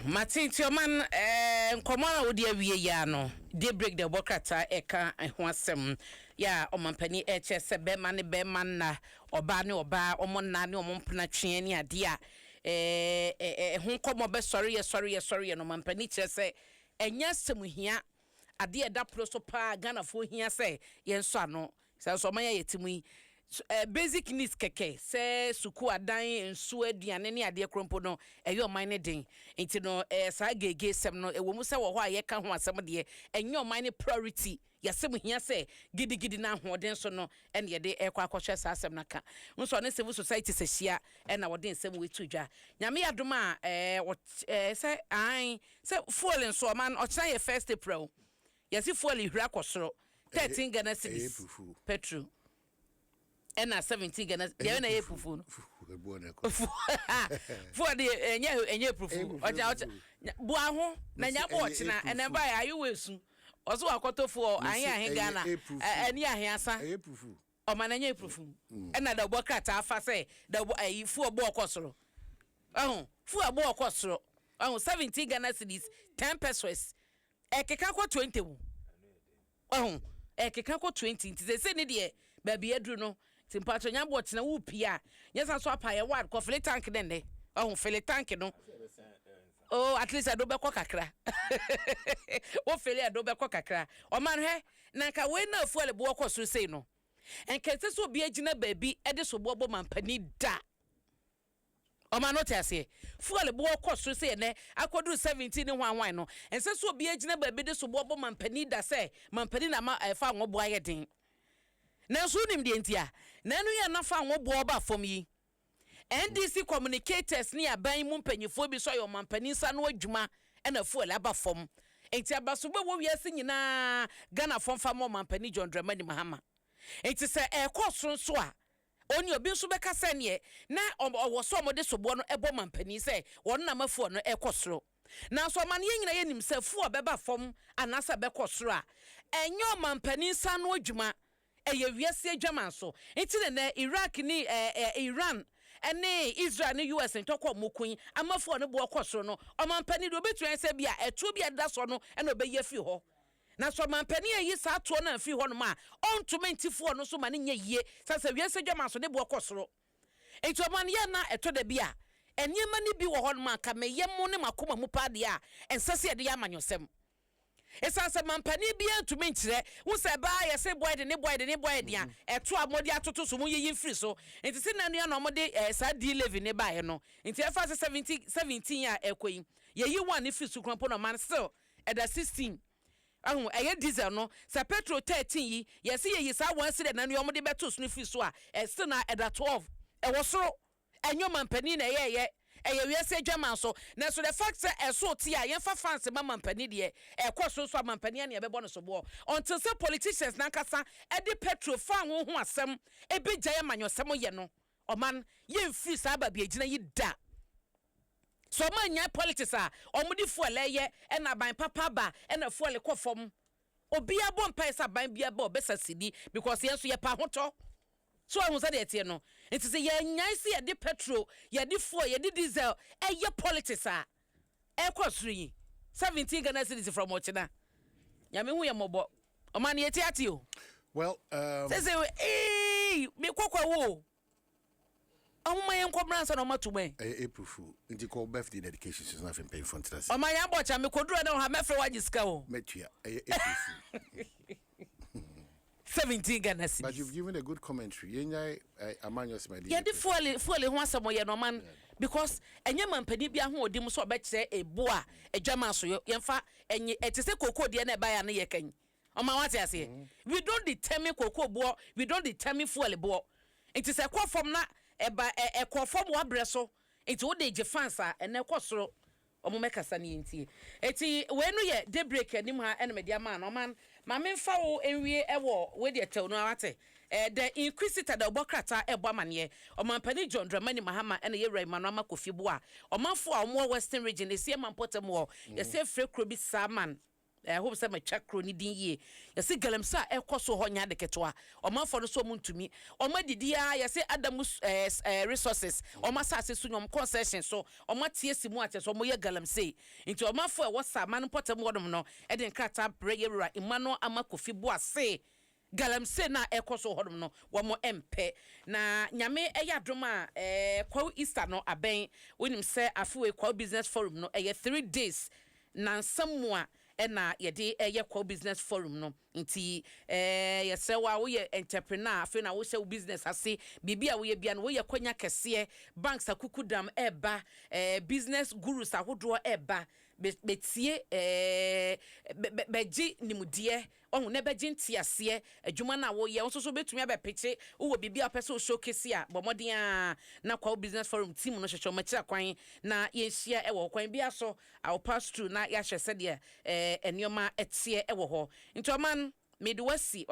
Martin Tioman Komana Odi awie ya no dey break the bokata eka ho asem ya omampani HS be man na oba ne oba omonna ne omompena twe ani ade a ho komo be sorry no mampani kire se enya semuhia ade eda pro so pa Ghana fo hia se yenso ano so man ya yetimu basic needs keke se suku adan ensu aduane ne ade krompo no eyo man ne den enti no sa gege sem no ewo mu se wo ho aye ka ho asem de enyo man ne priority yasem hia se gidigidi na hoden so no ene ye de ekwa akwhwe sa asem na ka nso ne civil society se hia ena wo den sem we tudwa nyame yadom a se ai se fuel nso man o kira ye first April yasi fuel hura kosoro 13 Ghana cedis petrol ena 17 Ghana ye na ye pufu no for the enye pufu oja bua ho na nya bo ochina ena ba ya ayu wesu oso akotofo ahe Ghana eni ahe asa o ma na nya pufu ena da bo krata afa se da bo fu obo okosoro fu obo okosoro 17 Ghana cedis 10 pesos ekeka ko 20 wo ekeka ko 20 nti se ne de ba bi adru no timpato nyambo tena wo pia nyesa so apa ye ward ko file tank den de file tank no at least ado be kwa kakra wo file ado be kwa kakra o man he na ka we na fuele bo kwa so sei no enkete so bi agina baabi e de so bo mampani da o man no tiase fuele bo kwa so sei ne akodu 17 ne hwan no ense so bi agina baabi de so bo mampani da se mampani na ma fa ngo bo aye den na so nim de ntia na nu ya nafa wo bo ba fom yi NDC communicators ni aban mu mpanyifo bi so yo mampani sa no adwuma na fuel aba fom enti abaso be wo wiase nyina Ghana fom fa mo mampani John Dramani Mahama enti se ekọ so a oni obi nso beka se ne na owo so mo de sobo no ebo mampani se won na mafuo no ekọ soro na so man ye nyina ye nim se fuo beba fom anasa bekọ soro a enyo mampani sa no adwuma eye wiase adwaman so enti ne Iraq ni Iran ene Israel ni US ntokọ mokun amafo ne bo okọsoro no omampani do betu se bia etu bia da so no ene obeye fi ho na so mampani ayi sa to na fi ho no ma ontumentifo no so ma ne nya yie sasa wiase adwaman so ne bo okọsoro enti oman ye na eto da bia enyema ni bi wo ho no ma ka meyem ne makoma mu pa de a ensase de ya manyosem esa se mampani bia tumi nkyere wo se ba ye se boy de dia eto amodi atoto so mu yeyi free so enti se nanu ya no mode sa di 11 ne ba ye no enti efa se 17 a ekoyi yeyi one free so krampo no man still eda 16 eye diesel no se petrol 13 yi ye se yeyi sa one se nanu ya mode beto so free so a still na eda 12 e wo soro enyo mampani na ye wiase adwaman so na so the fact say eso ti a yenfa fans mampani de ekoso so mampani na ebebo no so bo until say politicians na kasa e de petrol fa ho ho asem e be gyae manyosem ye no oman ye mfiri sa ba bi agina yi da so man nya politics a omudi fuel ye e na ban papa ba e na fuel kofom obi abo mpa sa ban bia ba obesa sidi because yenso ye pa hoto so I was at no it is a nyai ye de petrol ye de fuel ye de diesel ye politics e cost 17 Ghana cedis from Ochina nyame hu ye mobo o man ye tiati o well say me kwakwa wo Ahuma yen kobran so no matuma April Fool ndi call birthday dedication is nothing paying for interest o man ya bocha me koduru na ha mefre wajiska o metua April Fool 17 Ghana cedis. But you've given a good commentary. Yenyai amanyos my dear. Yeah, the fuel ho asemo ye no man because enye mampani bia ho odim so obekire ebo a adwaman so yemfa enye etise kokoo de na ba ya na ye kan. O ma wate ase. We don't determine kokoo bo, we don't determine fuel bo. It is a kwa form na eba kwa form wa breso. It wo de je fans a ene kwosoro omo mekasa ne ntie eti we no ye de break anim ha ene media man no man ma memfa wo enwie ewo we de tew no awate the inquisitor da obokrata ebo amane omampani John Dramani Mahama ene ye Rai Manu Amakofi bo a omanfo a omo Western region esie mampotem wo ye se fre kro bi saman hope say my chakro ni din ye yesi galamse a ekoso ho nya de ketwa omanfo no so muntumi omadidi a yesi Adom resources omasase so nyom concession so omatie simu ate so moye galamse nti omanfo e wosa man potem wodom no e de nkrata breyewura imano amakofi boase galamse na ekoso hodom no wo mo empe na nyame eya adom a kwa Easter no aben wonim se afuwe kwa business forum no 3 days na Nsem a na yede kwa business forum no nti yese wa wo ye entrepreneur afi na wo se business ase bibia wo ye bia no wo ye kwanya kese banks akukudam eba business gurus ahodo eba betie beji nimudie ohun ne beji ntiase adwuma na wo ye wo so betumi abepeche wo bibia pese o showcase a bomoden a na kwa business forum team no hwehwe makira kwan na ye hia e wo kwan bia so I'll pass through na ya hwese de enioma etie e wo ho nti oman midwasi